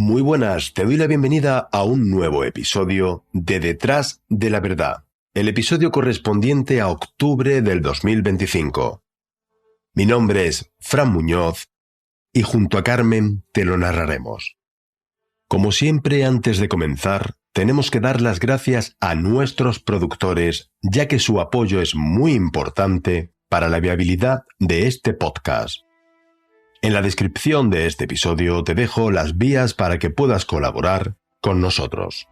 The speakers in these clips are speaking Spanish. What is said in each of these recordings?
Muy buenas, te doy la bienvenida a un nuevo episodio de Detrás de la Verdad, el episodio correspondiente a octubre del 2025. Mi nombre es Fran Muñoz y junto a Carmen te lo narraremos. Como siempre, antes de comenzar, tenemos que dar las gracias a nuestros productores, ya que su apoyo es muy importante para la viabilidad de este podcast. En la descripción de este episodio te dejo las vías para que puedas colaborar con nosotros.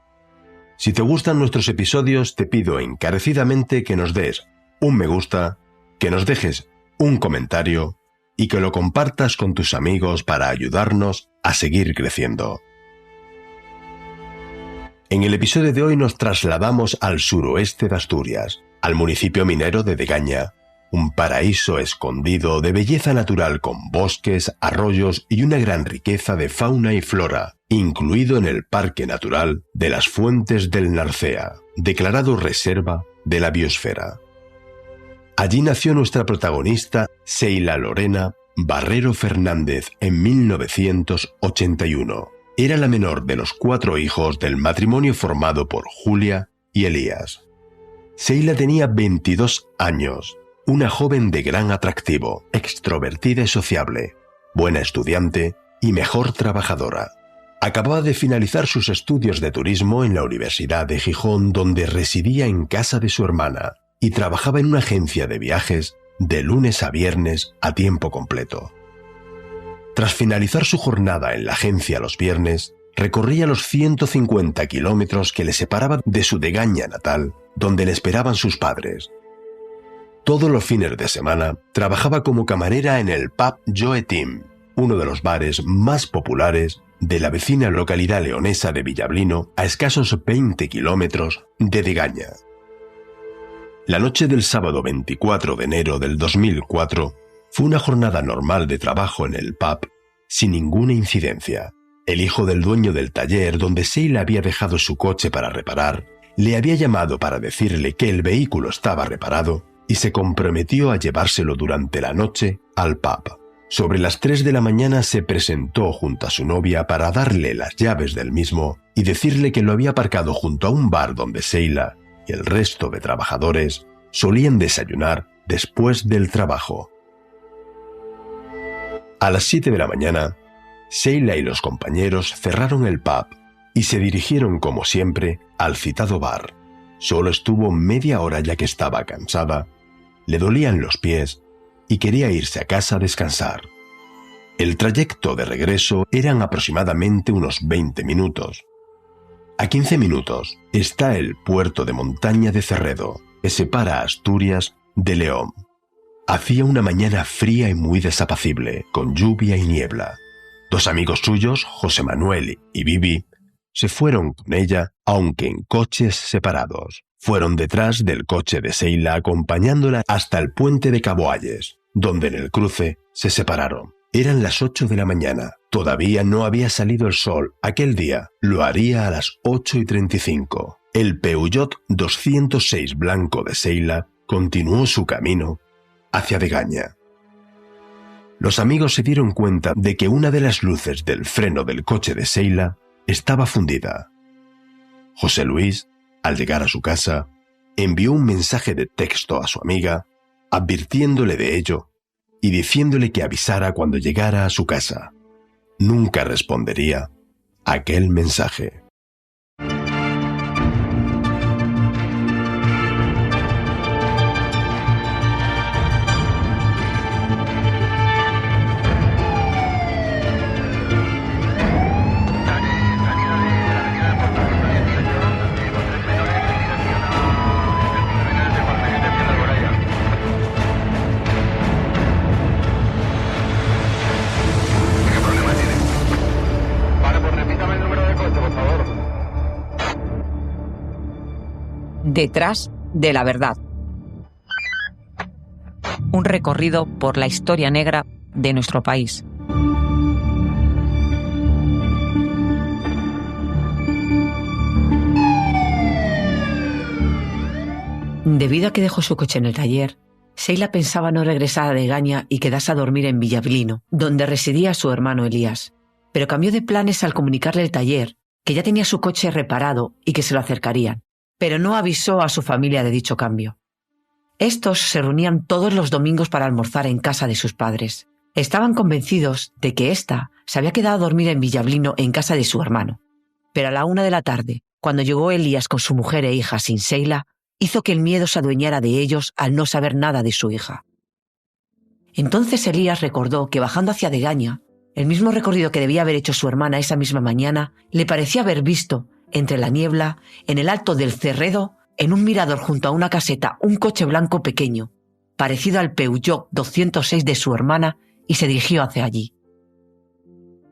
Si te gustan nuestros episodios, te pido encarecidamente que nos des un me gusta, que nos dejes un comentario y que lo compartas con tus amigos para ayudarnos a seguir creciendo. En el episodio de hoy nos trasladamos al suroeste de Asturias, al municipio minero de Degaña, un paraíso escondido de belleza natural con bosques, arroyos y una gran riqueza de fauna y flora, incluido en el Parque Natural de las Fuentes del Narcea, declarado Reserva de la Biosfera. Allí nació nuestra protagonista, Seila Lorena Barrero Fernández, en 1981. Era la menor de los 4 hijos del matrimonio formado por Julia y Elías. Seila tenía 22 años. Una joven de gran atractivo, extrovertida y sociable, buena estudiante y mejor trabajadora. Acababa de finalizar sus estudios de turismo en la Universidad de Gijón, donde residía en casa de su hermana y trabajaba en una agencia de viajes de lunes a viernes a tiempo completo. Tras finalizar su jornada en la agencia los viernes, recorría los 150 kilómetros que le separaban de su Degaña natal, donde le esperaban sus padres. Todos los fines de semana trabajaba como camarera en el pub Joe Tim, uno de los bares más populares de la vecina localidad leonesa de Villablino, a escasos 20 kilómetros de Degaña. La noche del sábado 24 de enero del 2004 fue una jornada normal de trabajo en el pub, sin ninguna incidencia. El hijo del dueño del taller donde Seila había dejado su coche para reparar, le había llamado para decirle que el vehículo estaba reparado y se comprometió a llevárselo durante la noche al pub. Sobre las 3 de la mañana se presentó junto a su novia para darle las llaves del mismo y decirle que lo había aparcado junto a un bar donde Seila y el resto de trabajadores solían desayunar después del trabajo. A las 7 de la mañana, Seila y los compañeros cerraron el pub y se dirigieron como siempre al citado bar. Solo estuvo media hora ya que estaba cansada, le dolían los pies y quería irse a casa a descansar. El trayecto de regreso eran aproximadamente unos 20 minutos. A 15 minutos está el puerto de montaña de Cerredo, que separa a Asturias de León. Hacía una mañana fría y muy desapacible, con lluvia y niebla. 2 amigos suyos, José Manuel y Bibi, se fueron con ella, aunque en coches separados. Fueron detrás del coche de Seila acompañándola hasta el puente de Caboalles, donde en el cruce se separaron. Eran las 8 de la mañana. Todavía no había salido el sol aquel día. Lo haría a las 8:35. El Peugeot 206 blanco de Seila continuó su camino hacia Degaña. Los amigos se dieron cuenta de que una de las luces del freno del coche de Seila estaba fundida. José Luis, al llegar a su casa, envió un mensaje de texto a su amiga, advirtiéndole de ello y diciéndole que avisara cuando llegara a su casa. Nunca respondería a aquel mensaje. Detrás de la verdad. Un recorrido por la historia negra de nuestro país. Debido a que dejó su coche en el taller, Seila pensaba no regresar a Degaña y quedarse a dormir en Villablino, donde residía su hermano Elías. pero cambió de planes al comunicarle el taller que ya tenía su coche reparado y que se lo acercarían, pero no avisó a su familia de dicho cambio. Estos se reunían todos los domingos para almorzar en casa de sus padres. Estaban convencidos de que ésta se había quedado a dormir en Villablino en casa de su hermano. Pero a la 1 de la tarde, cuando llegó Elías con su mujer e hija sin Sheila, hizo que el miedo se adueñara de ellos al no saber nada de su hija. Entonces Elías recordó que bajando hacia Degaña, el mismo recorrido que debía haber hecho su hermana esa misma mañana, le parecía haber visto, entre la niebla, en el alto del Cerredo, en un mirador junto a una caseta, un coche blanco pequeño, parecido al Peugeot 206 de su hermana, y se dirigió hacia allí.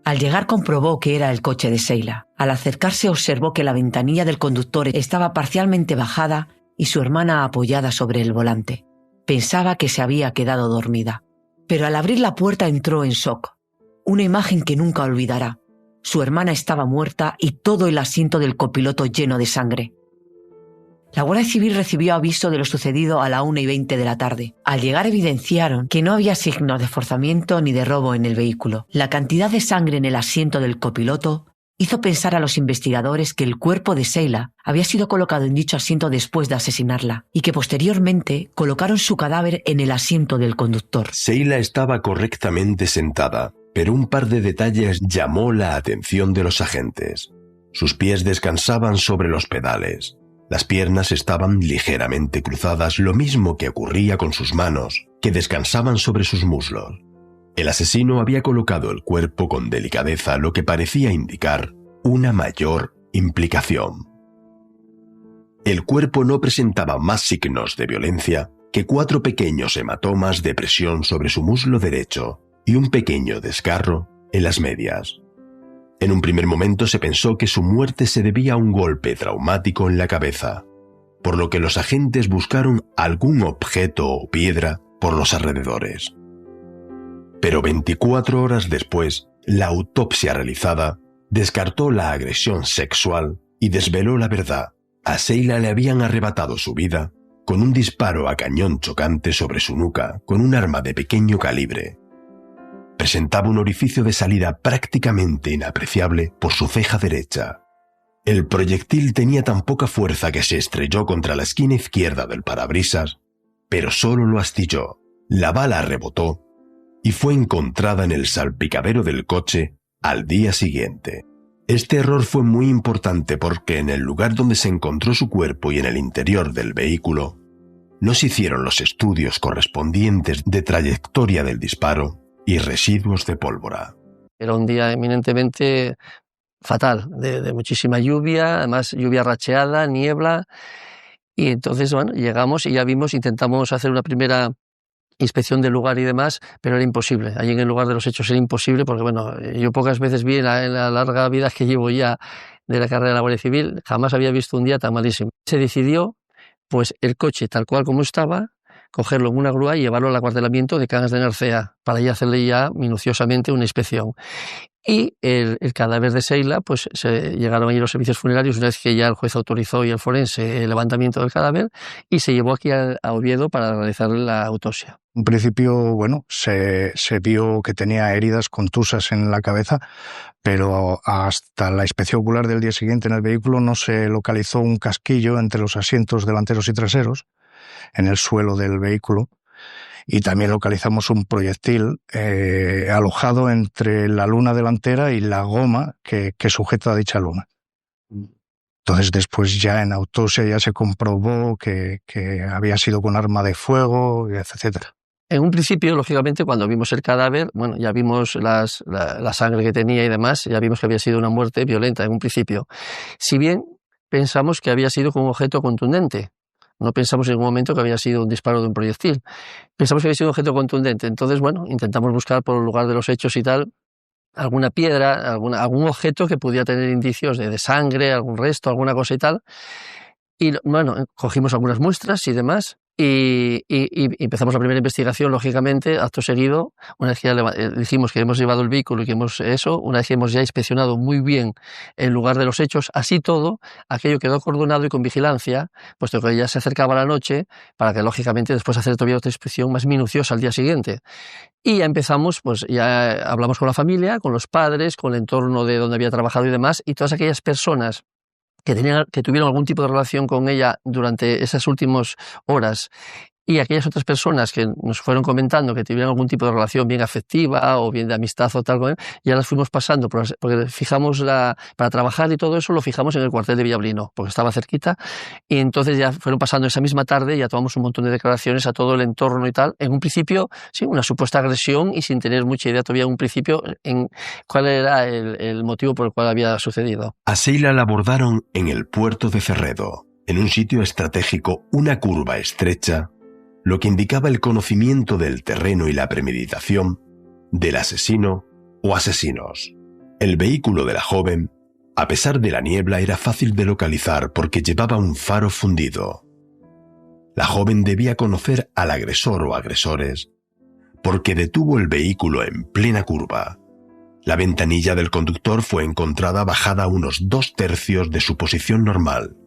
Al llegar comprobó que era el coche de Sheila. Al acercarse observó que la ventanilla del conductor estaba parcialmente bajada y su hermana apoyada sobre el volante. Pensaba que se había quedado dormida. Pero al abrir la puerta entró en shock. Una imagen que nunca olvidará. Su hermana estaba muerta y todo el asiento del copiloto lleno de sangre. La Guardia Civil recibió aviso de lo sucedido a la 1:20 de la tarde. Al llegar evidenciaron que no había signos de forzamiento ni de robo en el vehículo. La cantidad de sangre en el asiento del copiloto hizo pensar a los investigadores que el cuerpo de Sheila había sido colocado en dicho asiento después de asesinarla y que posteriormente colocaron su cadáver en el asiento del conductor. Sheila estaba correctamente sentada, pero un par de detalles llamó la atención de los agentes. Sus pies descansaban sobre los pedales. Las piernas estaban ligeramente cruzadas, lo mismo que ocurría con sus manos, que descansaban sobre sus muslos. El asesino había colocado el cuerpo con delicadeza, lo que parecía indicar una mayor implicación. El cuerpo no presentaba más signos de violencia que 4 pequeños hematomas de presión sobre su muslo derecho y un pequeño desgarro en las medias. En un primer momento se pensó que su muerte se debía a un golpe traumático en la cabeza, por lo que los agentes buscaron algún objeto o piedra por los alrededores. Pero 24 horas después, la autopsia realizada descartó la agresión sexual y desveló la verdad. A Sheila le habían arrebatado su vida con un disparo a cañón chocante sobre su nuca con un arma de pequeño calibre. Presentaba un orificio de salida prácticamente inapreciable por su ceja derecha. El proyectil tenía tan poca fuerza que se estrelló contra la esquina izquierda del parabrisas, pero solo lo astilló. La bala rebotó y fue encontrada en el salpicadero del coche al día siguiente. Este error fue muy importante porque en el lugar donde se encontró su cuerpo y en el interior del vehículo no se hicieron los estudios correspondientes de trayectoria del disparo y residuos de pólvora. Era un día eminentemente fatal, de muchísima lluvia, además lluvia racheada, niebla, y entonces bueno, llegamos y ya vimos, intentamos hacer una primera inspección del lugar y demás, pero era imposible. Allí en el lugar de los hechos era imposible porque bueno, yo pocas veces vi en la larga vida que llevo ya de la carrera de la Guardia Civil, jamás había visto un día tan malísimo. Se decidió pues el coche tal cual como estaba, cogerlo en una grúa y llevarlo al acuartelamiento de Cangas de Narcea para ya hacerle ya minuciosamente una inspección. Y el cadáver de Sheila, pues llegaron allí los servicios funerarios una vez que ya el juez autorizó y el forense el levantamiento del cadáver y se llevó aquí a Oviedo para realizarle la autopsia. En principio, bueno, se vio que tenía heridas contusas en la cabeza, pero hasta la inspección ocular del día siguiente en el vehículo no se localizó un casquillo entre los asientos delanteros y traseros en el suelo del vehículo. Y también localizamos un proyectil alojado entre la luna delantera y la goma que sujeta a dicha luna. Entonces después ya en autopsia ya se comprobó que había sido con arma de fuego, etcétera. En un principio, lógicamente, cuando vimos el cadáver, bueno, ya vimos la sangre que tenía y demás, ya vimos que había sido una muerte violenta en un principio. Si bien pensamos que había sido con un objeto contundente, no pensamos en ningún momento que había sido un disparo de un proyectil. Pensamos que había sido un objeto contundente. Entonces, bueno, intentamos buscar por el lugar de los hechos y tal, alguna piedra, algún objeto que pudiera tener indicios de sangre, algún resto, alguna cosa y tal. Y bueno, cogimos algunas muestras y demás, Y empezamos la primera investigación, lógicamente, acto seguido, una vez que ya dijimos que hemos llevado el vehículo y que una vez que hemos ya inspeccionado muy bien el lugar de los hechos, así todo, aquello quedó acordonado y con vigilancia, puesto que ya se acercaba la noche, para que lógicamente después hacer todavía otra inspección más minuciosa al día siguiente. Y ya empezamos, pues ya hablamos con la familia, con los padres, con el entorno de donde había trabajado y demás, y todas aquellas personas que tuvieron algún tipo de relación con ella durante esas últimas horas, y aquellas otras personas que nos fueron comentando que tuvieron algún tipo de relación bien afectiva o bien de amistad o tal, ya las fuimos pasando, porque fijamos para trabajar y todo eso lo fijamos en el cuartel de Villablino, porque estaba cerquita, y entonces ya fueron pasando esa misma tarde, ya tomamos un montón de declaraciones a todo el entorno y tal. En un principio, sí, una supuesta agresión y sin tener mucha idea todavía en un principio en cuál era el motivo por el cual había sucedido. A Sheila la abordaron en el puerto de Cerredo, en un sitio estratégico, una curva estrecha, lo que indicaba el conocimiento del terreno y la premeditación del asesino o asesinos. El vehículo de la joven, a pesar de la niebla, era fácil de localizar porque llevaba un faro fundido. La joven debía conocer al agresor o agresores porque detuvo el vehículo en plena curva. La ventanilla del conductor fue encontrada bajada unos 2/3 de su posición normal.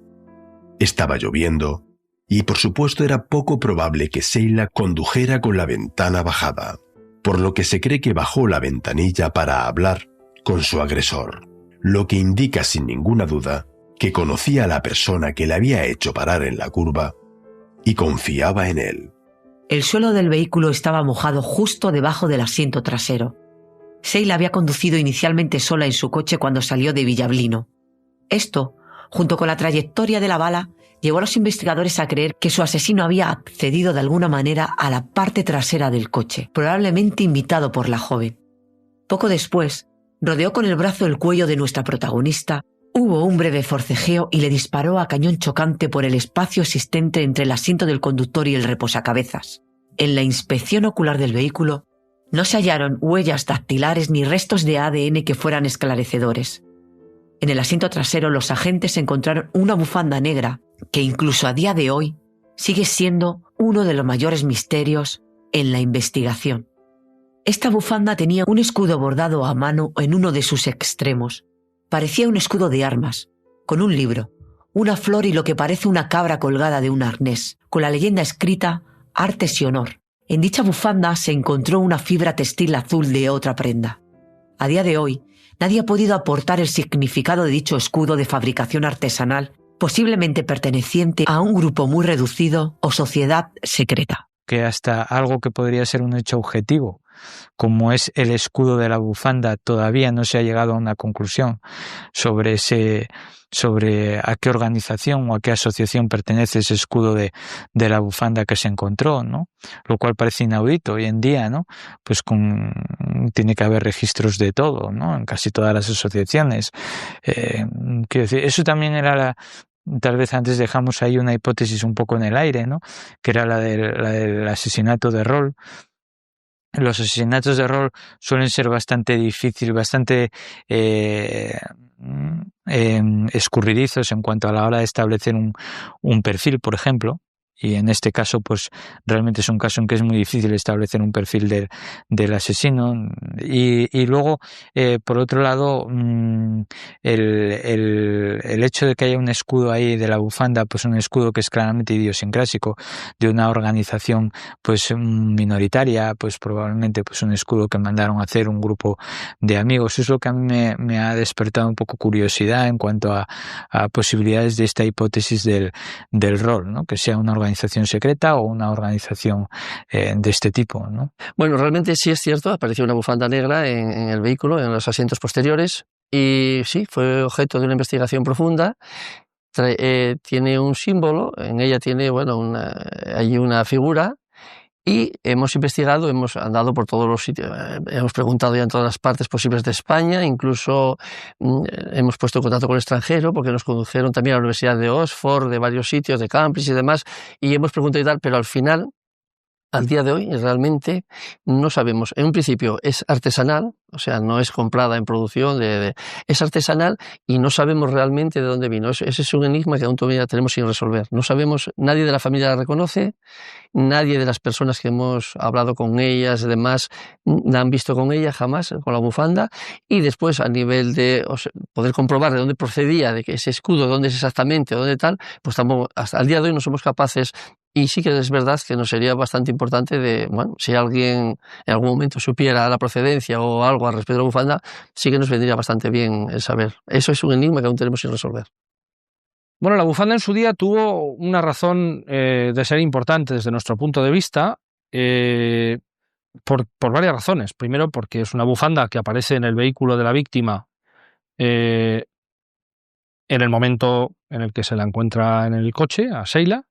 Estaba lloviendo y por supuesto era poco probable que Sheila condujera con la ventana bajada, por lo que se cree que bajó la ventanilla para hablar con su agresor, lo que indica sin ninguna duda que conocía a la persona que le había hecho parar en la curva y confiaba en él. El suelo del vehículo estaba mojado justo debajo del asiento trasero. Sheila había conducido inicialmente sola en su coche cuando salió de Villablino. Esto, junto con la trayectoria de la bala, llevó a los investigadores a creer que su asesino había accedido de alguna manera a la parte trasera del coche, probablemente invitado por la joven. Poco después, rodeó con el brazo el cuello de nuestra protagonista, hubo un breve forcejeo y le disparó a cañón chocante por el espacio existente entre el asiento del conductor y el reposacabezas. En la inspección ocular del vehículo, no se hallaron huellas dactilares ni restos de ADN que fueran esclarecedores. En el asiento trasero los agentes encontraron una bufanda negra que incluso a día de hoy sigue siendo uno de los mayores misterios en la investigación. Esta bufanda tenía un escudo bordado a mano en uno de sus extremos. Parecía un escudo de armas, con un libro, una flor y lo que parece una cabra colgada de un arnés, con la leyenda escrita «Artes y honor». En dicha bufanda se encontró una fibra textil azul de otra prenda. A día de hoy, nadie ha podido aportar el significado de dicho escudo de fabricación artesanal, posiblemente perteneciente a un grupo muy reducido o sociedad secreta. Que hasta algo que podría ser un hecho objetivo, como es el escudo de la bufanda, todavía no se ha llegado a una conclusión sobre a qué organización o a qué asociación pertenece ese escudo de la bufanda que se encontró, ¿no? Lo cual parece inaudito hoy en día, ¿no? Pues tiene que haber registros de todo, ¿no? En casi todas las asociaciones. Quiero decir, eso también era tal vez antes dejamos ahí una hipótesis un poco en el aire, ¿no? Que era la del asesinato de rol. Los asesinatos de rol suelen ser bastante difíciles, bastante escurridizos en cuanto a la hora de establecer un perfil, por ejemplo. Y en este caso, pues realmente es un caso en que es muy difícil establecer un perfil del asesino. Y luego, por otro lado, el hecho de que haya un escudo ahí de la bufanda, pues un escudo que es claramente idiosincrásico de una organización pues minoritaria, pues probablemente pues un escudo que mandaron a hacer un grupo de amigos. Es lo que a mí me ha despertado un poco curiosidad en cuanto a posibilidades de esta hipótesis del rol, ¿no? Que sea una organización secreta o una organización de este tipo, ¿no? Bueno, realmente sí es cierto, apareció una bufanda negra en el vehículo, en los asientos posteriores, y sí, fue objeto de una investigación profunda. Tiene un símbolo, en ella tiene, hay una figura, y hemos investigado, hemos andado por todos los sitios, hemos preguntado ya en todas las partes posibles de España, incluso hemos puesto en contacto con el extranjero, porque nos condujeron también a la Universidad de Oxford, de varios sitios, de Cambridge y demás, y hemos preguntado y tal, pero al final al día de hoy realmente no sabemos. En un principio es artesanal, o sea, no es comprada en producción, es artesanal y no sabemos realmente de dónde vino. Ese es un enigma que aún todavía tenemos sin resolver. No sabemos, nadie de la familia la reconoce, nadie de las personas que hemos hablado con ellas, demás, la han visto con ella jamás, con la bufanda, y después a nivel de poder comprobar de dónde procedía, de que ese escudo, dónde es exactamente, dónde tal, pues tampoco, hasta el día de hoy no somos capaces. Y sí que es verdad que nos sería bastante importante si alguien en algún momento supiera la procedencia o algo al respecto de la bufanda, sí que nos vendría bastante bien el saber. Eso es un enigma que aún tenemos sin resolver. Bueno, la bufanda en su día tuvo una razón de ser importante desde nuestro punto de vista por varias razones. Primero, porque es una bufanda que aparece en el vehículo de la víctima en el momento en el que se la encuentra en el coche, a Sheila,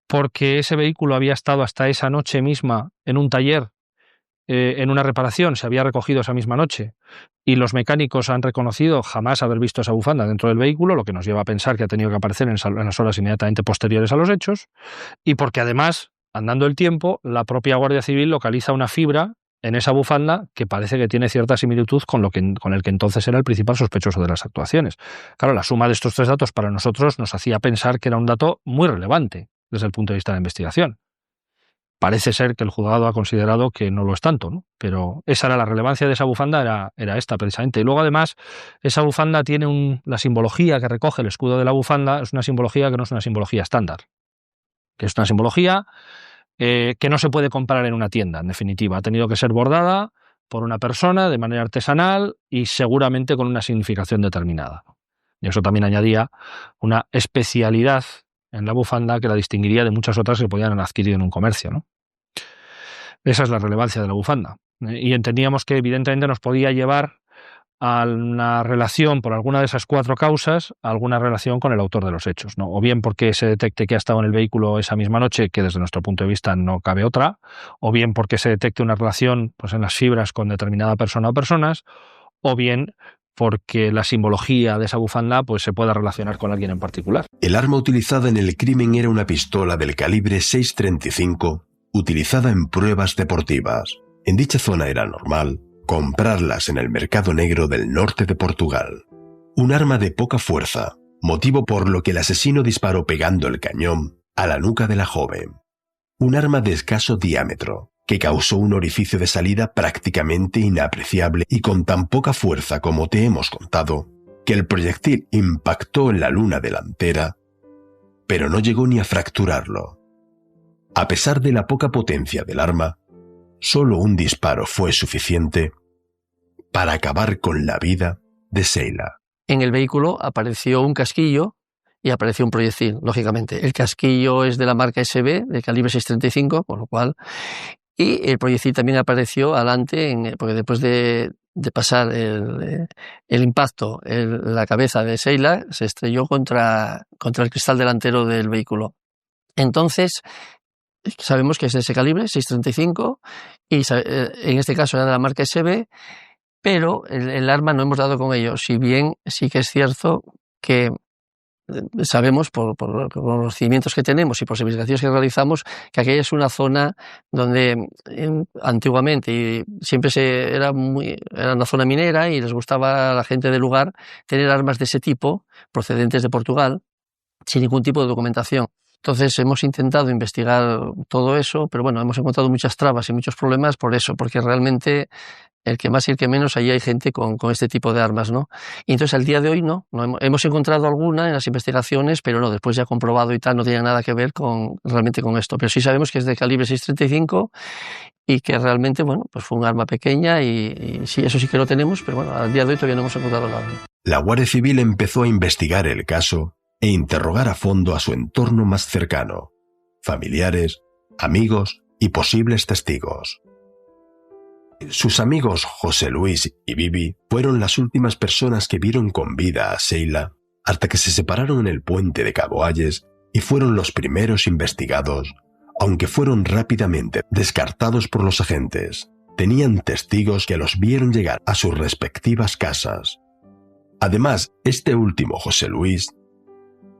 porque ese vehículo había estado hasta esa noche misma en un taller, en una reparación, se había recogido esa misma noche, y los mecánicos han reconocido jamás haber visto esa bufanda dentro del vehículo, lo que nos lleva a pensar que ha tenido que aparecer en las horas inmediatamente posteriores a los hechos, y porque además, andando el tiempo, la propia Guardia Civil localiza una fibra en esa bufanda que parece que tiene cierta similitud con el que entonces era el principal sospechoso de las actuaciones. Claro, la suma de estos tres datos para nosotros nos hacía pensar que era un dato muy relevante desde el punto de vista de la investigación. Parece ser que el juzgado ha considerado que no lo es tanto, ¿no? Pero esa era la relevancia de esa bufanda, era esta precisamente. Y luego además esa bufanda tiene la simbología que recoge el escudo de la bufanda, es una simbología que no es una simbología estándar, que es una simbología que no se puede comprar en una tienda, en definitiva. Ha tenido que ser bordada por una persona de manera artesanal y seguramente con una significación determinada. Y eso también añadía una especialidad en la bufanda que la distinguiría de muchas otras que podían adquirir en un comercio, ¿no? Esa es la relevancia de la bufanda. Y entendíamos que evidentemente nos podía llevar a una relación, por alguna de esas cuatro causas, a alguna relación con el autor de los hechos, ¿no? O bien porque se detecte que ha estado en el vehículo esa misma noche, que desde nuestro punto de vista no cabe otra, o bien porque se detecte una relación pues, en las fibras con determinada persona o personas, o bien porque la simbología de esa bufanda pues, se pueda relacionar con alguien en particular. El arma utilizada en el crimen era una pistola del calibre 6.35 utilizada en pruebas deportivas. En dicha zona era normal comprarlas en el mercado negro del norte de Portugal. Un arma de poca fuerza, motivo por lo que el asesino disparó pegando el cañón a la nuca de la joven. Un arma de escaso diámetro, que causó un orificio de salida prácticamente inapreciable y con tan poca fuerza como te hemos contado, que el proyectil impactó en la luna delantera, pero no llegó ni a fracturarlo. A pesar de la poca potencia del arma, solo un disparo fue suficiente para acabar con la vida de Sheila. En el vehículo apareció un casquillo y apareció un proyectil, lógicamente. El casquillo es de la marca SB, de calibre 6.35, con lo cual... Y el proyectil también apareció adelante, porque después de pasar el impacto en la cabeza de Sheila, se estrelló contra el cristal delantero del vehículo. Entonces, sabemos que es de ese calibre, 6.35, y en este caso era de la marca SB, pero el arma no hemos dado con ello, si bien sí que es cierto que sabemos por los conocimientos que tenemos y por las investigaciones que realizamos que aquella es una zona donde antiguamente siempre era una zona minera y les gustaba a la gente del lugar tener armas de ese tipo procedentes de Portugal sin ningún tipo de documentación. Entonces hemos intentado investigar todo eso, pero bueno, hemos encontrado muchas trabas y muchos problemas por eso, porque realmente el que más y el que menos, allí hay gente con este tipo de armas, ¿no? Y entonces al día de hoy no hemos encontrado alguna en las investigaciones, pero no, después ya comprobado y tal, no tiene nada que ver realmente con esto. Pero sí sabemos que es de calibre 6.35 y que realmente, bueno, pues fue un arma pequeña y sí, eso sí que lo tenemos, pero bueno, al día de hoy todavía no hemos encontrado nada. La Guardia Civil empezó a investigar el caso e interrogar a fondo a su entorno más cercano, familiares, amigos y posibles testigos. Sus amigos José Luis y Bibi fueron las últimas personas que vieron con vida a Sheila hasta que se separaron en el puente de Cabo Hayes y fueron los primeros investigados, aunque fueron rápidamente descartados por los agentes. Tenían testigos que los vieron llegar a sus respectivas casas. Además, este último, José Luis,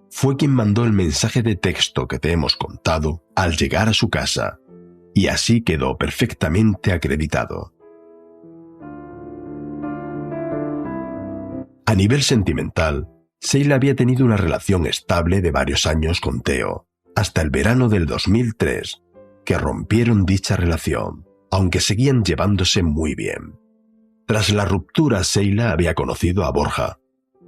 fue quien mandó el mensaje de texto que te hemos contado al llegar a su casa, y así quedó perfectamente acreditado. A nivel sentimental, Sheila había tenido una relación estable de varios años con Theo, hasta el verano del 2003, que rompieron dicha relación, aunque seguían llevándose muy bien. Tras la ruptura, Sheila había conocido a Borja,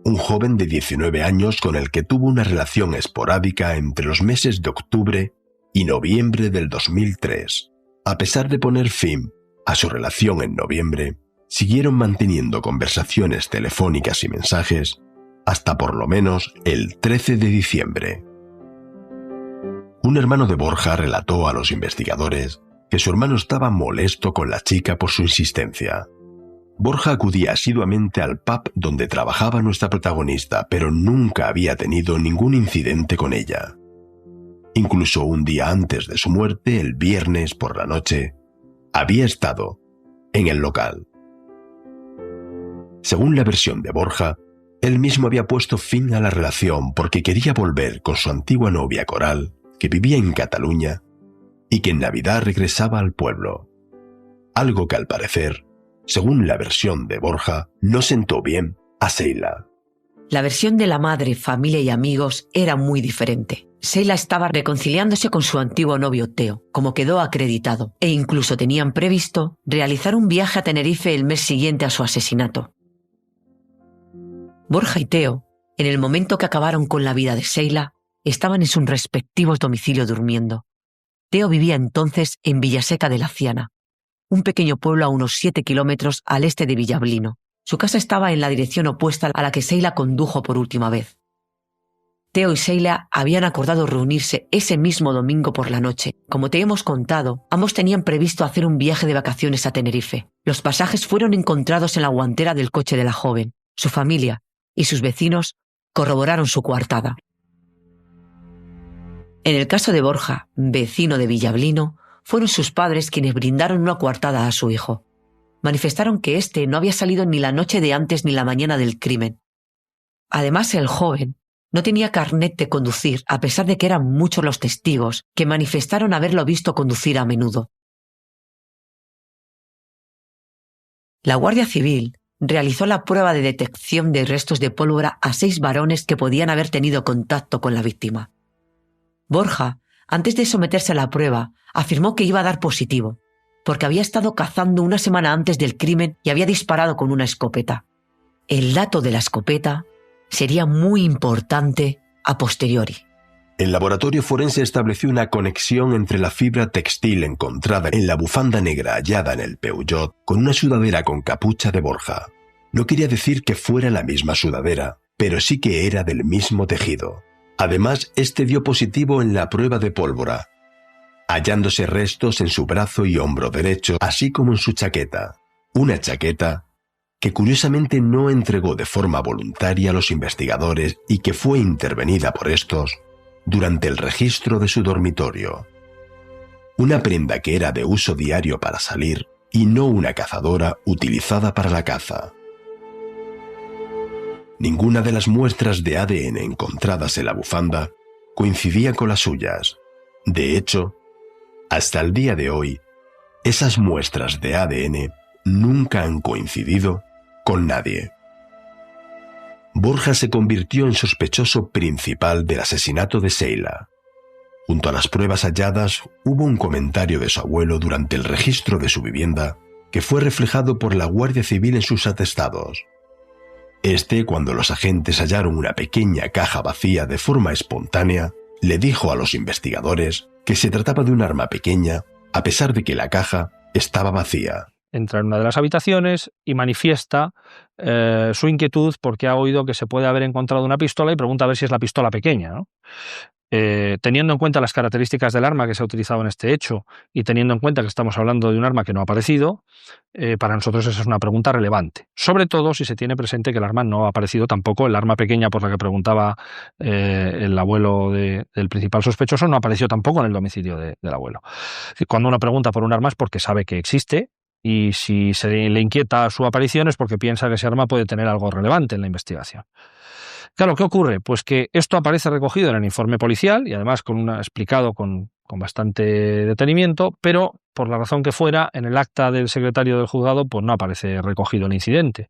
un joven de 19 años con el que tuvo una relación esporádica entre los meses de octubre y noviembre del 2003. A pesar de poner fin a su relación en noviembre, siguieron manteniendo conversaciones telefónicas y mensajes hasta por lo menos el 13 de diciembre. Un hermano de Borja relató a los investigadores que su hermano estaba molesto con la chica por su insistencia. Borja acudía asiduamente al pub donde trabajaba nuestra protagonista, pero nunca había tenido ningún incidente con ella. Incluso un día antes de su muerte, el viernes por la noche, había estado en el local. Según la versión de Borja, él mismo había puesto fin a la relación porque quería volver con su antigua novia Coral, que vivía en Cataluña, y que en Navidad regresaba al pueblo. Algo que al parecer, según la versión de Borja, no sentó bien a Sheila. La versión de la madre, familia y amigos era muy diferente. Sheila estaba reconciliándose con su antiguo novio Theo, como quedó acreditado, e incluso tenían previsto realizar un viaje a Tenerife el mes siguiente a su asesinato. Borja y Theo, en el momento que acabaron con la vida de Sheila, estaban en sus respectivos domicilios durmiendo. Theo vivía entonces en Villaseca de la Ciana, un pequeño pueblo a unos 7 kilómetros al este de Villablino. Su casa estaba en la dirección opuesta a la que Sheila condujo por última vez. Theo y Sheila habían acordado reunirse ese mismo domingo por la noche. Como te hemos contado, ambos tenían previsto hacer un viaje de vacaciones a Tenerife. Los pasajes fueron encontrados en la guantera del coche de la joven. Su familia y sus vecinos corroboraron su coartada. En el caso de Borja, vecino de Villablino, fueron sus padres quienes brindaron una coartada a su hijo. Manifestaron que éste no había salido ni la noche de antes ni la mañana del crimen. Además, el joven no tenía carnet de conducir, a pesar de que eran muchos los testigos que manifestaron haberlo visto conducir a menudo. La Guardia Civil realizó la prueba de detección de restos de pólvora a 6 varones que podían haber tenido contacto con la víctima. Borja, antes de someterse a la prueba, afirmó que iba a dar positivo, porque había estado cazando una semana antes del crimen y había disparado con una escopeta. El dato de la escopeta sería muy importante a posteriori. El laboratorio forense estableció una conexión entre la fibra textil encontrada en la bufanda negra hallada en el Peugeot con una sudadera con capucha de Borja. No quería decir que fuera la misma sudadera, pero sí que era del mismo tejido. Además, este dio positivo en la prueba de pólvora, hallándose restos en su brazo y hombro derecho, así como en su chaqueta. Una chaqueta que curiosamente no entregó de forma voluntaria a los investigadores y que fue intervenida por estos durante el registro de su dormitorio. Una prenda que era de uso diario para salir y no una cazadora utilizada para la caza. Ninguna de las muestras de ADN encontradas en la bufanda coincidía con las suyas. De hecho, hasta el día de hoy, esas muestras de ADN nunca han coincidido con nadie. Borja se convirtió en sospechoso principal del asesinato de Sheila. Junto a las pruebas halladas, hubo un comentario de su abuelo durante el registro de su vivienda que fue reflejado por la Guardia Civil en sus atestados. Cuando los agentes hallaron una pequeña caja vacía de forma espontánea, le dijo a los investigadores que se trataba de un arma pequeña, a pesar de que la caja estaba vacía. Entra en una de las habitaciones y manifiesta su inquietud porque ha oído que se puede haber encontrado una pistola y pregunta a ver si es la pistola pequeña, ¿no? Teniendo en cuenta las características del arma que se ha utilizado en este hecho y teniendo en cuenta que estamos hablando de un arma que no ha aparecido, para nosotros esa es una pregunta relevante. Sobre todo si se tiene presente que el arma no ha aparecido tampoco, el arma pequeña por la que preguntaba el abuelo del principal sospechoso no apareció tampoco en el domicilio del abuelo. Cuando uno pregunta por un arma es porque sabe que existe y si se le inquieta su aparición es porque piensa que ese arma puede tener algo relevante en la investigación. Claro, ¿qué ocurre? Pues que esto aparece recogido en el informe policial y además explicado con bastante detenimiento, pero por la razón que fuera, en el acta del secretario del juzgado pues no aparece recogido el incidente.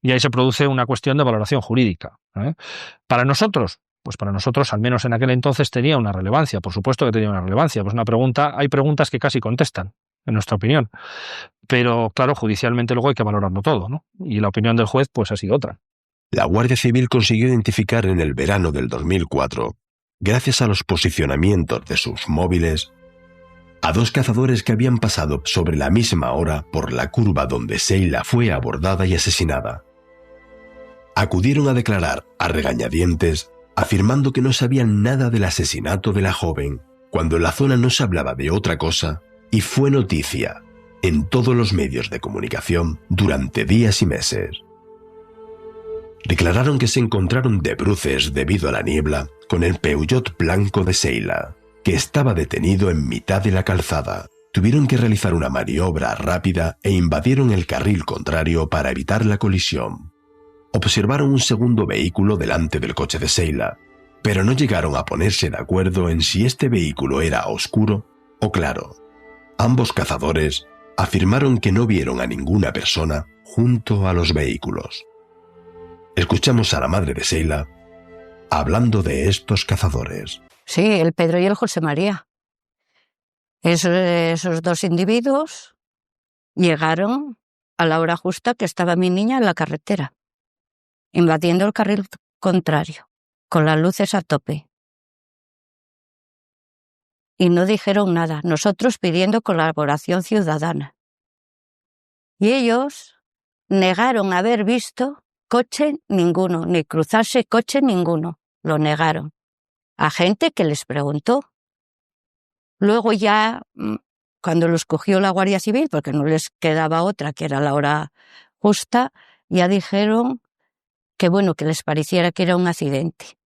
Y ahí se produce una cuestión de valoración jurídica, ¿eh? Para nosotros, al menos en aquel entonces, tenía una relevancia, por supuesto que tenía una relevancia. Pues hay preguntas que casi contestan, en nuestra opinión. Pero claro, judicialmente luego hay que valorarlo todo, ¿no? Y la opinión del juez pues ha sido otra. La Guardia Civil consiguió identificar en el verano del 2004, gracias a los posicionamientos de sus móviles, a 2 cazadores que habían pasado sobre la misma hora por la curva donde Sheila fue abordada y asesinada. Acudieron a declarar a regañadientes, afirmando que no sabían nada del asesinato de la joven, cuando en la zona no se hablaba de otra cosa, y fue noticia en todos los medios de comunicación durante días y meses. Declararon que se encontraron de bruces debido a la niebla con el Peugeot blanco de Sheila, que estaba detenido en mitad de la calzada. Tuvieron que realizar una maniobra rápida e invadieron el carril contrario para evitar la colisión. Observaron un segundo vehículo delante del coche de Sheila, pero no llegaron a ponerse de acuerdo en si este vehículo era oscuro o claro. Ambos cazadores afirmaron que no vieron a ninguna persona junto a los vehículos. Escuchamos a la madre de Sheila hablando de estos cazadores. Sí, el Pedro y el José María. Esos 2 individuos llegaron a la hora justa que estaba mi niña en la carretera, invadiendo el carril contrario, con las luces a tope. Y no dijeron nada, nosotros pidiendo colaboración ciudadana. Y ellos negaron haber visto coche ninguno, ni cruzarse coche ninguno. Lo negaron. A gente que les preguntó. Luego ya, cuando los cogió la Guardia Civil, porque no les quedaba otra, que era la hora justa, ya dijeron que bueno, que les pareciera que era un accidente.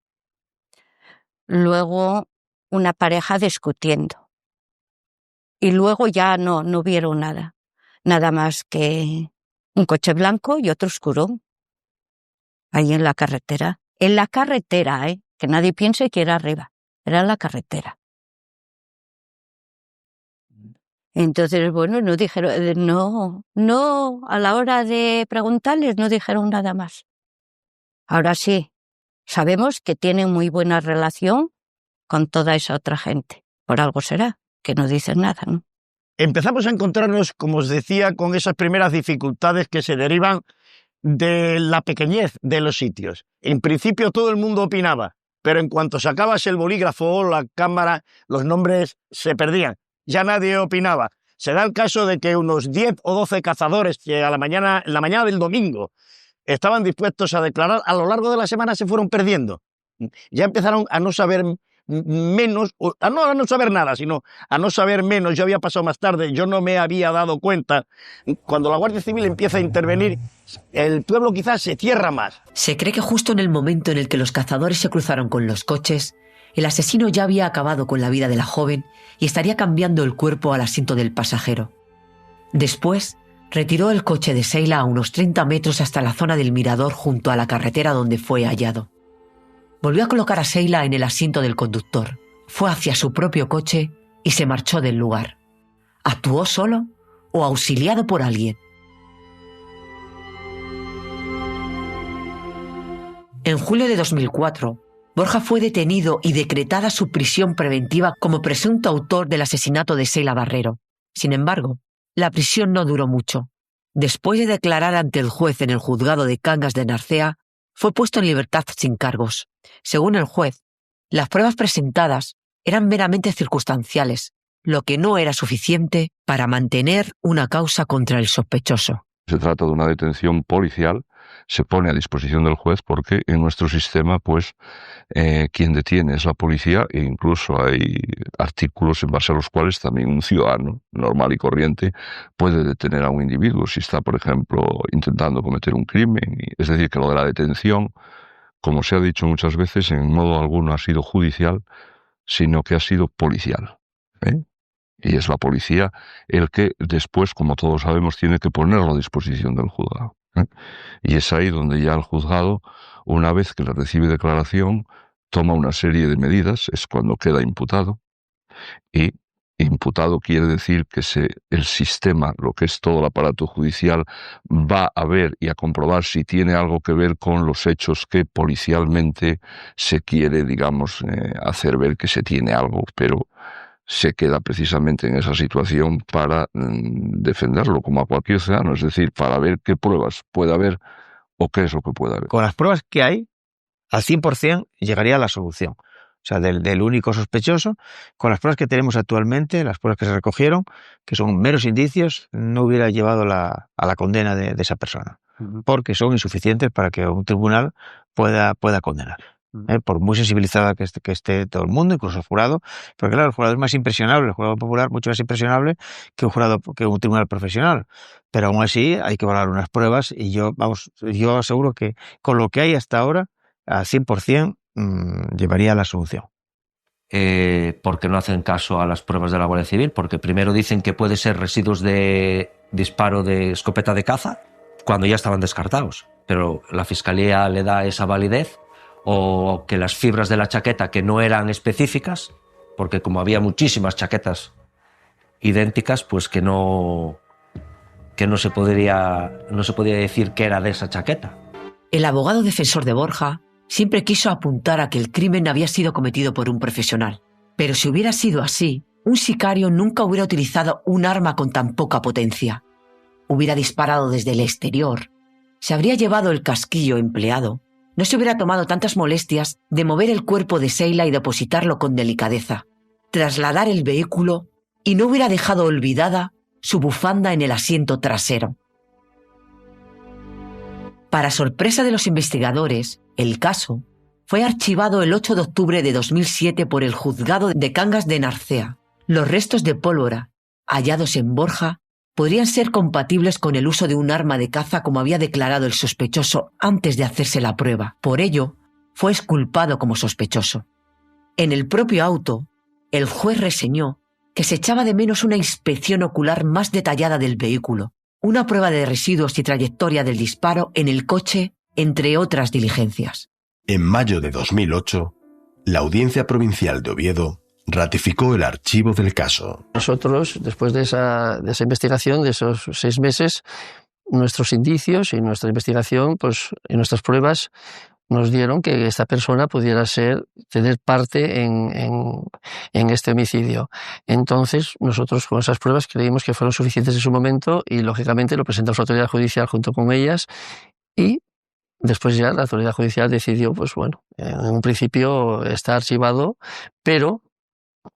Luego una pareja discutiendo. Y luego ya no vieron nada. Nada más que un coche blanco y otro oscuro. Ahí en la carretera. En la carretera, que nadie piense que era arriba. Era en la carretera. Entonces, bueno, no dijeron, no, a la hora de preguntarles no dijeron nada más. Ahora sí, sabemos que tienen muy buena relación con toda esa otra gente. Por algo será, que no dicen nada, ¿no? Empezamos a encontrarnos, como os decía, con esas primeras dificultades que se derivan de la pequeñez de los sitios. En principio todo el mundo opinaba, pero en cuanto sacabas el bolígrafo o la cámara, los nombres se perdían. Ya nadie opinaba. Se da el caso de que unos 10 o 12 cazadores que en la mañana del domingo estaban dispuestos a declarar, a lo largo de la semana se fueron perdiendo. Ya empezaron a no saber menos, a no saber nada, sino a no saber menos. Yo había pasado más tarde, yo no me había dado cuenta. Cuando la Guardia Civil empieza a intervenir, el pueblo quizás se cierra más. Se cree que justo en el momento en el que los cazadores se cruzaron con los coches, el asesino ya había acabado con la vida de la joven y estaría cambiando el cuerpo al asiento del pasajero. Después, retiró el coche de Sheila a unos 30 metros hasta la zona del mirador junto a la carretera donde fue hallado. Volvió a colocar a Sheila en el asiento del conductor, fue hacia su propio coche y se marchó del lugar. ¿Actuó solo o auxiliado por alguien? En julio de 2004, Borja fue detenido y decretada su prisión preventiva como presunto autor del asesinato de Sheila Barrero. Sin embargo, la prisión no duró mucho. Después de declarar ante el juez en el juzgado de Cangas de Narcea, fue puesto en libertad sin cargos. Según el juez, las pruebas presentadas eran meramente circunstanciales, lo que no era suficiente para mantener una causa contra el sospechoso. Se trata de una detención policial, se pone a disposición del juez porque en nuestro sistema, pues, quien detiene es la policía e incluso hay artículos en base a los cuales también un ciudadano normal y corriente puede detener a un individuo si está, por ejemplo, intentando cometer un crimen. Es decir, que lo de la detención, como se ha dicho muchas veces, en modo alguno ha sido judicial, sino que ha sido policial, ¿eh? Y es la policía el que después, como todos sabemos, tiene que ponerlo a disposición del juzgado. Y es ahí donde ya el juzgado, una vez que le recibe declaración, toma una serie de medidas, es cuando queda imputado, y imputado quiere decir que el sistema, lo que es todo el aparato judicial, va a ver y a comprobar si tiene algo que ver con los hechos que policialmente se quiere, digamos, hacer ver que se tiene algo, pero se queda precisamente en esa situación para defenderlo como a cualquier ciudadano, es decir, para ver qué pruebas puede haber o qué es lo que puede haber. Con las pruebas que hay, al 100% llegaría a la solución. O sea, del único sospechoso, con las pruebas que tenemos actualmente, las pruebas que se recogieron, que son meros indicios, no hubiera llevado a la condena de esa persona, porque son insuficientes para que un tribunal pueda condenar. Por muy sensibilizada que esté todo el mundo, incluso el jurado, porque claro, el jurado es más impresionable, el jurado popular mucho más impresionable que un tribunal profesional, pero aún así hay que valorar unas pruebas y yo aseguro que con lo que hay hasta ahora, al 100% llevaría a la solución. ¿Por qué no hacen caso a las pruebas de la Guardia Civil? Porque primero dicen que puede ser residuos de disparo de escopeta de caza cuando ya estaban descartados, pero la Fiscalía le da esa validez, o que las fibras de la chaqueta que no eran específicas, porque como había muchísimas chaquetas idénticas, pues que no se podía decir que era de esa chaqueta. El abogado defensor de Borja siempre quiso apuntar a que el crimen había sido cometido por un profesional. Pero si hubiera sido así, un sicario nunca hubiera utilizado un arma con tan poca potencia. Hubiera disparado desde el exterior, se habría llevado el casquillo empleado, no se hubiera tomado tantas molestias de mover el cuerpo de Sheila y depositarlo con delicadeza, trasladar el vehículo y no hubiera dejado olvidada su bufanda en el asiento trasero. Para sorpresa de los investigadores, el caso fue archivado el 8 de octubre de 2007 por el juzgado de Cangas de Narcea. Los restos de pólvora hallados en Borja podrían ser compatibles con el uso de un arma de caza como había declarado el sospechoso antes de hacerse la prueba. Por ello, fue exculpado como sospechoso. En el propio auto, el juez reseñó que se echaba de menos una inspección ocular más detallada del vehículo, una prueba de residuos y trayectoria del disparo en el coche, entre otras diligencias. En mayo de 2008, la Audiencia Provincial de Oviedo ratificó el archivo del caso. Nosotros, después de esa investigación, de esos 6 meses, nuestros indicios y nuestra investigación, pues, y nuestras pruebas nos dieron que esta persona pudiera tener parte en este homicidio. Entonces, nosotros con esas pruebas creímos que fueron suficientes en su momento y, lógicamente, lo presentamos a la autoridad judicial junto con ellas y después ya la autoridad judicial decidió, pues bueno, en un principio está archivado, pero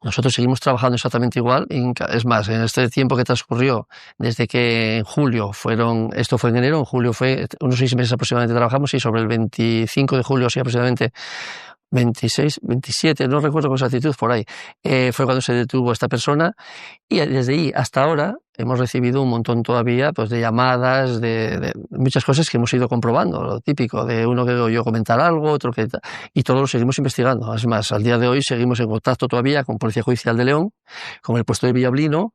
nosotros seguimos trabajando exactamente igual. Es más, en este tiempo que transcurrió, desde que en julio esto fue en enero, en julio fue unos 6 meses aproximadamente trabajamos y sobre el 25 de julio, sí, aproximadamente 26, 27, no recuerdo con exactitud, por ahí, fue cuando se detuvo esta persona y desde ahí hasta ahora hemos recibido un montón todavía, pues, de llamadas, de muchas cosas que hemos ido comprobando, lo típico, de uno que yo comentar algo, otro que... Y todo lo seguimos investigando. Es más, al día de hoy seguimos en contacto todavía con Policía Judicial de León, con el puesto de Villablino,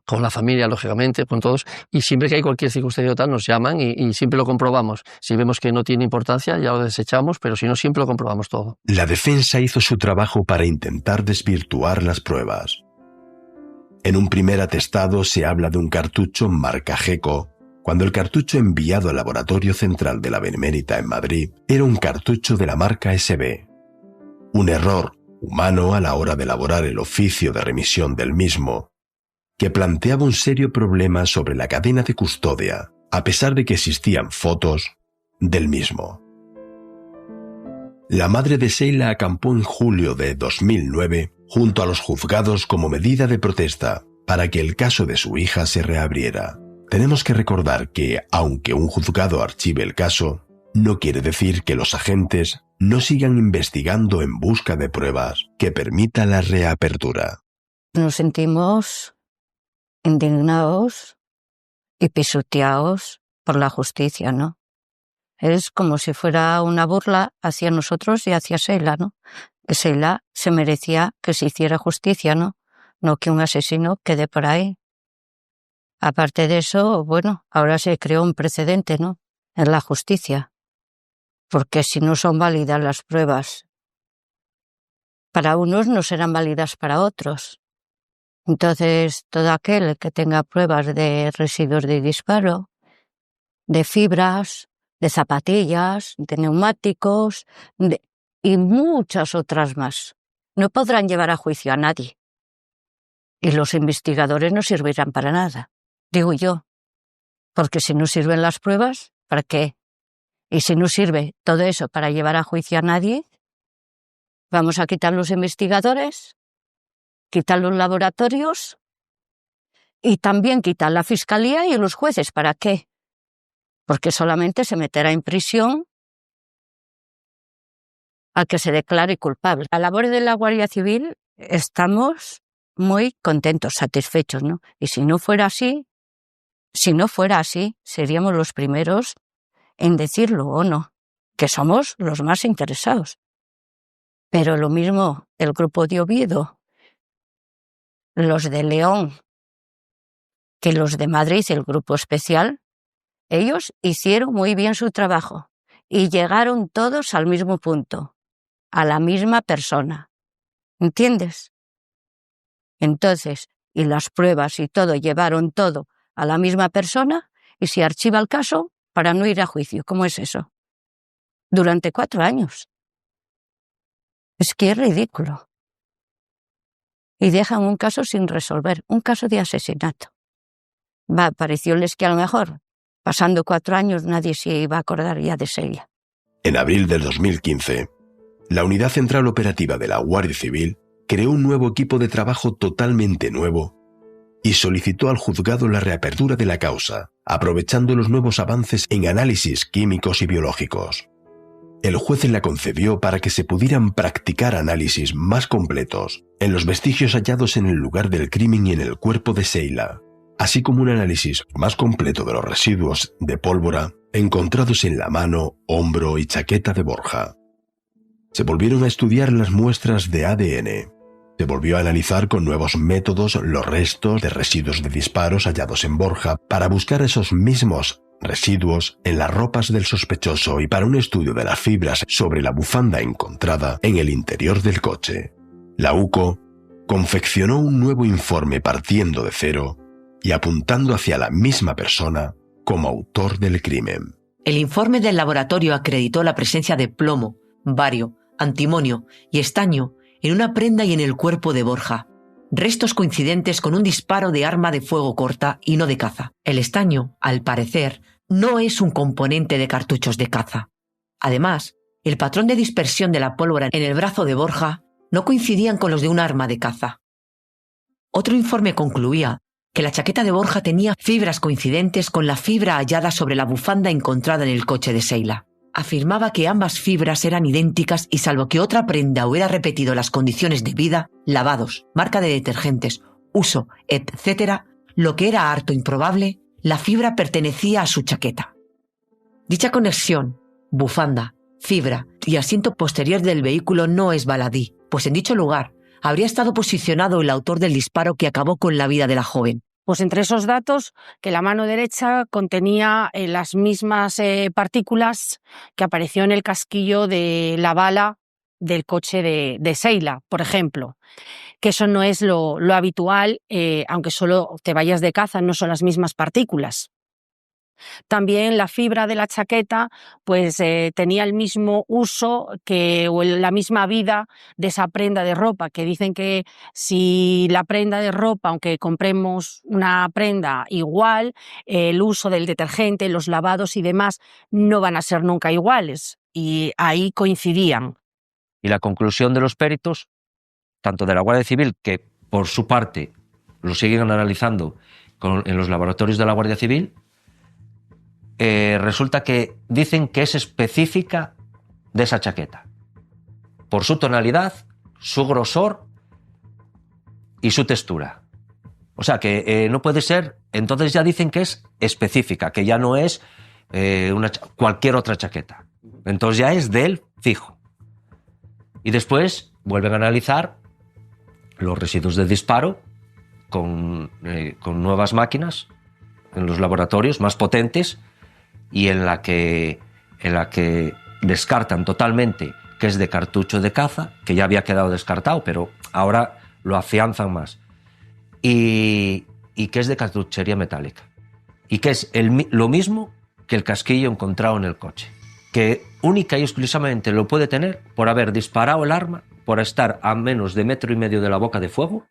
con la familia, lógicamente, con todos, y siempre que hay cualquier circunstancia tal nos llaman y siempre lo comprobamos. Si vemos que no tiene importancia, ya lo desechamos, pero si no, siempre lo comprobamos todo. La defensa hizo su trabajo para intentar desvirtuar las pruebas. En un primer atestado se habla de un cartucho marca Geco, cuando el cartucho enviado al Laboratorio Central de la Benemérita en Madrid era un cartucho de la marca SB. Un error humano a la hora de elaborar el oficio de remisión del mismo, que planteaba un serio problema sobre la cadena de custodia, a pesar de que existían fotos del mismo. La madre de Sheila acampó en julio de 2009 junto a los juzgados como medida de protesta para que el caso de su hija se reabriera. Tenemos que recordar que, aunque un juzgado archive el caso, no quiere decir que los agentes no sigan investigando en busca de pruebas que permitan la reapertura. Nos sentimos indignados y pisoteados por la justicia, ¿no? Es como si fuera una burla hacia nosotros y hacia Sheila, ¿no? Que Sheila se merecía que se hiciera justicia, ¿no? No que un asesino quede por ahí. Aparte de eso, bueno, ahora se creó un precedente, ¿no? en la justicia, porque si no son válidas las pruebas, para unos no serán válidas para otros. Entonces, todo aquel que tenga pruebas de residuos de disparo, de fibras, de zapatillas, de neumáticos y muchas otras más, no podrán llevar a juicio a nadie. Y los investigadores no servirán para nada, digo yo, porque si no sirven las pruebas, ¿para qué? Y si no sirve todo eso para llevar a juicio a nadie, ¿vamos a quitar los investigadores? ¿Quitar los laboratorios? Y también quitar la fiscalía y los jueces, ¿para qué? Porque solamente se meterá en prisión al que se declare culpable. A la labor de la Guardia Civil estamos muy contentos, satisfechos, ¿no? Y si no fuera así, seríamos los primeros en decirlo o no, que somos los más interesados. Pero lo mismo el grupo de Oviedo, los de León, que los de Madrid, el grupo especial, ellos hicieron muy bien su trabajo y llegaron todos al mismo punto, a la misma persona. ¿Entiendes? Entonces, y las pruebas y todo llevaron todo a la misma persona y se archiva el caso para no ir a juicio. ¿Cómo es eso? Durante 4 años. Es que es ridículo. Y dejan un caso sin resolver, un caso de asesinato. Parecióles que a lo mejor, pasando 4 años, nadie se iba a acordar ya de Celia. En abril del 2015, la Unidad Central Operativa de la Guardia Civil creó un nuevo equipo de trabajo totalmente nuevo y solicitó al juzgado la reapertura de la causa, aprovechando los nuevos avances en análisis químicos y biológicos. El juez la concedió para que se pudieran practicar análisis más completos en los vestigios hallados en el lugar del crimen y en el cuerpo de Sheila, así como un análisis más completo de los residuos de pólvora encontrados en la mano, hombro y chaqueta de Borja. Se volvieron a estudiar las muestras de ADN. Se volvió a analizar con nuevos métodos los restos de residuos de disparos hallados en Borja para buscar esos mismos residuos en las ropas del sospechoso y para un estudio de las fibras sobre la bufanda encontrada en el interior del coche. La UCO confeccionó un nuevo informe partiendo de cero y apuntando hacia la misma persona como autor del crimen. El informe del laboratorio acreditó la presencia de plomo, bario, antimonio y estaño en una prenda y en el cuerpo de Borja, restos coincidentes con un disparo de arma de fuego corta y no de caza. El estaño, al parecer, no es un componente de cartuchos de caza. Además, el patrón de dispersión de la pólvora en el brazo de Borja no coincidían con los de un arma de caza. Otro informe concluía que la chaqueta de Borja tenía fibras coincidentes con la fibra hallada sobre la bufanda encontrada en el coche de Sheila. Afirmaba que ambas fibras eran idénticas y salvo que otra prenda hubiera repetido las condiciones de vida, lavados, marca de detergentes, uso, etc., lo que era harto improbable, la fibra pertenecía a su chaqueta. Dicha conexión, bufanda, fibra y asiento posterior del vehículo no es baladí, pues en dicho lugar habría estado posicionado el autor del disparo que acabó con la vida de la joven. Pues entre esos datos, que la mano derecha contenía las mismas partículas que apareció en el casquillo de la bala del coche de Sheila, por ejemplo. Que eso no es lo habitual, aunque solo te vayas de caza, no son las mismas partículas. También la fibra de la chaqueta pues tenía el mismo uso o la misma vida de esa prenda de ropa, que dicen que si la prenda de ropa, aunque compremos una prenda igual, el uso del detergente, los lavados y demás no van a ser nunca iguales, y ahí coincidían. Y la conclusión de los peritos, tanto de la Guardia Civil, que por su parte lo siguen analizando en los laboratorios de la Guardia Civil, resulta que dicen que es específica de esa chaqueta, por su tonalidad, su grosor y su textura. O sea que no puede ser, entonces ya dicen que es específica, que ya no es cualquier otra chaqueta. Entonces ya es del fijo. Y después vuelven a analizar los residuos de disparo con nuevas máquinas en los laboratorios más potentes, y en la que descartan totalmente que es de cartucho de caza, que ya había quedado descartado, pero ahora lo afianzan más, y que es de cartuchería metálica, y que es lo mismo que el casquillo encontrado en el coche, que única y exclusivamente lo puede tener por haber disparado el arma, por estar a menos de 1,5 metros de la boca de fuego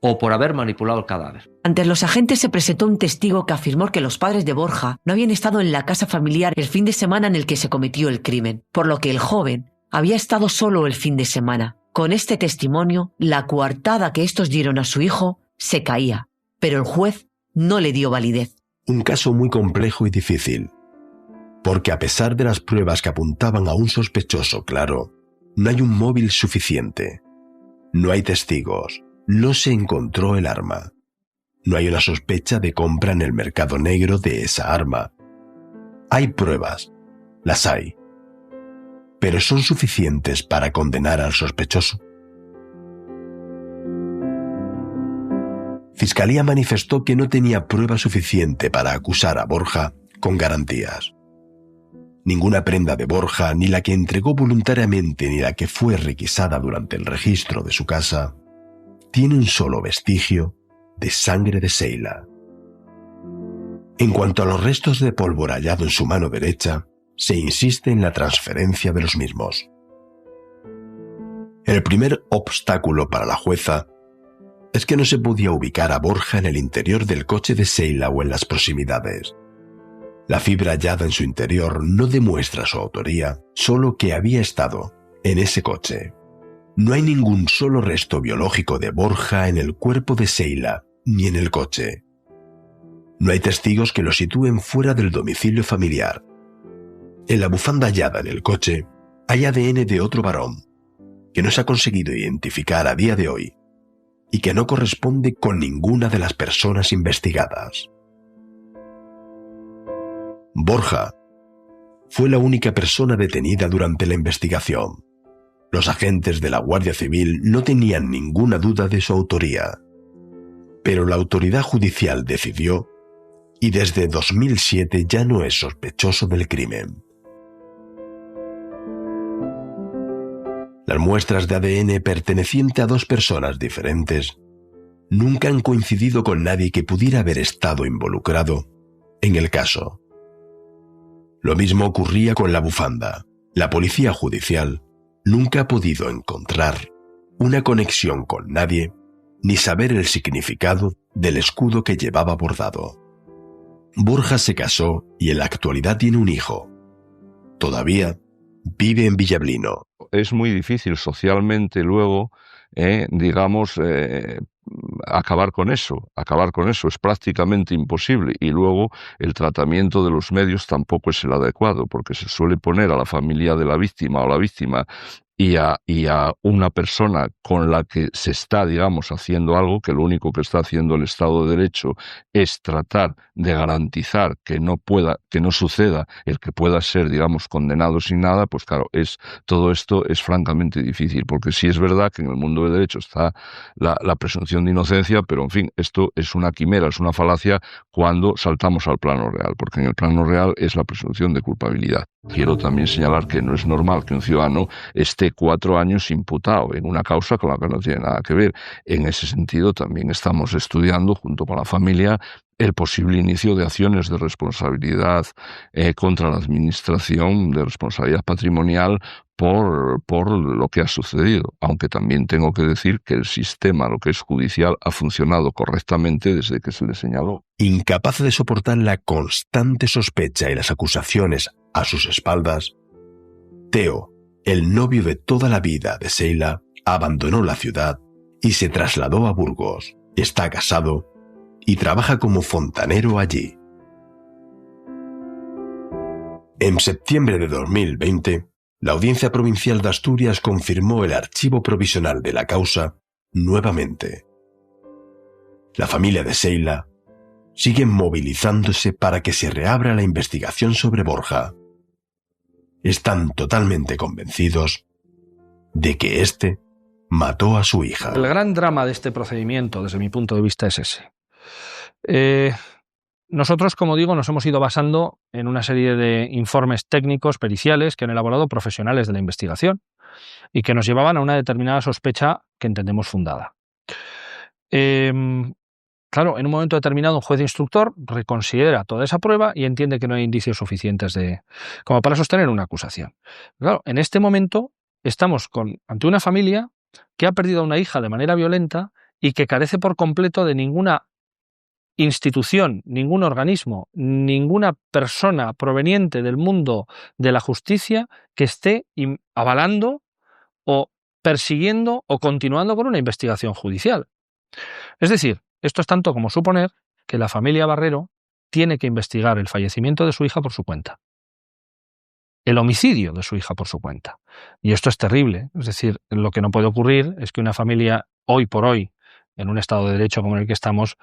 o por haber manipulado el cadáver. Ante los agentes se presentó un testigo que afirmó que los padres de Borja no habían estado en la casa familiar el fin de semana en el que se cometió el crimen, por lo que el joven había estado solo el fin de semana. Con este testimonio, la coartada que estos dieron a su hijo se caía, pero el juez no le dio validez. Un caso muy complejo y difícil, porque a pesar de las pruebas que apuntaban a un sospechoso claro, no hay un móvil suficiente, no hay testigos, no se encontró el arma, no hay una sospecha de compra en el mercado negro de esa arma. Hay pruebas, las hay, pero ¿son suficientes para condenar al sospechoso? Fiscalía manifestó que no tenía prueba suficiente para acusar a Borja con garantías. Ninguna prenda de Borja, ni la que entregó voluntariamente ni la que fue requisada durante el registro de su casa, tiene un solo vestigio de sangre de Sheila. En cuanto a los restos de pólvora hallado en su mano derecha, se insiste en la transferencia de los mismos. El primer obstáculo para la jueza es que no se podía ubicar a Borja en el interior del coche de Sheila o en las proximidades. La fibra hallada en su interior no demuestra su autoría, solo que había estado en ese coche. No hay ningún solo resto biológico de Borja en el cuerpo de Sheila, ni en el coche. No hay testigos que lo sitúen fuera del domicilio familiar. En la bufanda hallada en el coche hay ADN de otro varón, que no se ha conseguido identificar a día de hoy, y que no corresponde con ninguna de las personas investigadas. Borja fue la única persona detenida durante la investigación. Los agentes de la Guardia Civil no tenían ninguna duda de su autoría, pero la autoridad judicial decidió, y desde 2007 ya no es sospechoso del crimen. Las muestras de ADN perteneciente a dos personas diferentes nunca han coincidido con nadie que pudiera haber estado involucrado en el caso. Lo mismo ocurría con la bufanda. La policía judicial nunca ha podido encontrar una conexión con nadie ni saber el significado del escudo que llevaba bordado. Borja se casó y en la actualidad tiene un hijo. Todavía vive en Villablino. Es muy difícil socialmente luego, acabar con eso es prácticamente imposible, y luego el tratamiento de los medios tampoco es el adecuado, porque se suele poner a la familia de la víctima o la víctima y a una persona con la que se está, haciendo algo, que lo único que está haciendo el Estado de Derecho es tratar de garantizar que no suceda el que pueda ser, condenado sin nada. Pues claro, todo esto es francamente difícil, porque sí es verdad que en el mundo del derecho está la presunción de inocencia, pero en fin, esto es una quimera, es una falacia cuando saltamos al plano real, porque en el plano real es la presunción de culpabilidad. Quiero también señalar que no es normal que un ciudadano esté 4 años imputado en una causa con la que no tiene nada que ver. En ese sentido, también estamos estudiando, junto con la familia, el posible inicio de acciones de responsabilidad contra la Administración, de responsabilidad patrimonial, por lo que ha sucedido. Aunque también tengo que decir que el sistema, lo que es judicial, ha funcionado correctamente desde que se le señaló. Incapaz de soportar la constante sospecha y las acusaciones a sus espaldas, Teo, el novio de toda la vida de Sheila, abandonó la ciudad y se trasladó a Burgos. Está casado y trabaja como fontanero allí. En septiembre de 2020, la Audiencia Provincial de Asturias confirmó el archivo provisional de la causa nuevamente. La familia de Sheila sigue movilizándose para que se reabra la investigación sobre Borja. Están totalmente convencidos de que éste mató a su hija. El gran drama de este procedimiento, desde mi punto de vista, es ese. Nosotros, como digo, nos hemos ido basando en una serie de informes técnicos, periciales, que han elaborado profesionales de la investigación y que nos llevaban a una determinada sospecha que entendemos fundada. Claro, en un momento determinado un juez instructor reconsidera toda esa prueba y entiende que no hay indicios suficientes como para sostener una acusación. Claro, en este momento estamos ante una familia que ha perdido a una hija de manera violenta y que carece por completo de ninguna institución, ningún organismo, ninguna persona proveniente del mundo de la justicia que esté avalando o persiguiendo o continuando con una investigación judicial. Es decir, esto es tanto como suponer que la familia Barrero tiene que investigar el fallecimiento de su hija por su cuenta, el homicidio de su hija por su cuenta. Y esto es terrible. Es decir, lo que no puede ocurrir es que una familia, hoy por hoy, en un Estado de Derecho como el que estamos,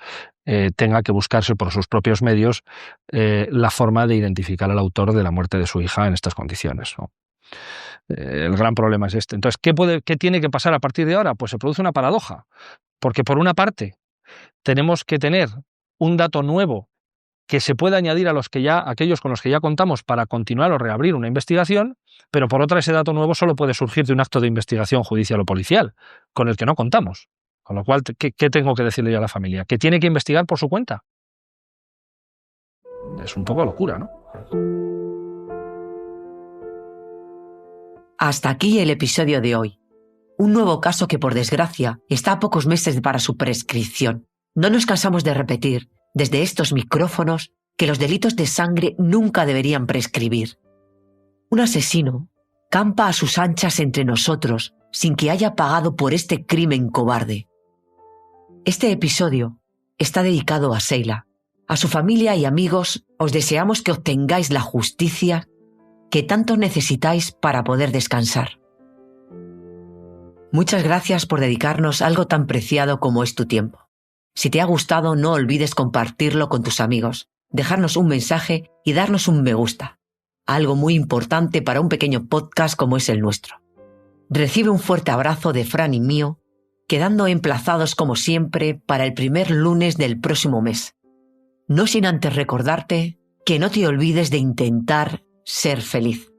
tenga que buscarse por sus propios medios la forma de identificar al autor de la muerte de su hija en estas condiciones, ¿no? El gran problema es este. Entonces, ¿qué tiene que pasar a partir de ahora? Pues se produce una paradoja, porque por una parte tenemos que tener un dato nuevo que se pueda añadir a aquellos con los que ya contamos para continuar o reabrir una investigación, pero por otra ese dato nuevo solo puede surgir de un acto de investigación judicial o policial, con el que no contamos. Con lo cual, ¿qué tengo que decirle yo a la familia? ¿Que tiene que investigar por su cuenta? Es un poco locura, ¿no? Hasta aquí el episodio de hoy. Un nuevo caso que, por desgracia, está a pocos meses para su prescripción. No nos cansamos de repetir, desde estos micrófonos, que los delitos de sangre nunca deberían prescribir. Un asesino campa a sus anchas entre nosotros sin que haya pagado por este crimen cobarde. Este episodio está dedicado a Sheila. A su familia y amigos os deseamos que obtengáis la justicia que tanto necesitáis para poder descansar. Muchas gracias por dedicarnos algo tan preciado como es tu tiempo. Si te ha gustado, no olvides compartirlo con tus amigos, dejarnos un mensaje y darnos un me gusta. Algo muy importante para un pequeño podcast como es el nuestro. Recibe un fuerte abrazo de Fran y mío, quedando emplazados como siempre para el primer lunes del próximo mes. No sin antes recordarte que no te olvides de intentar ser feliz.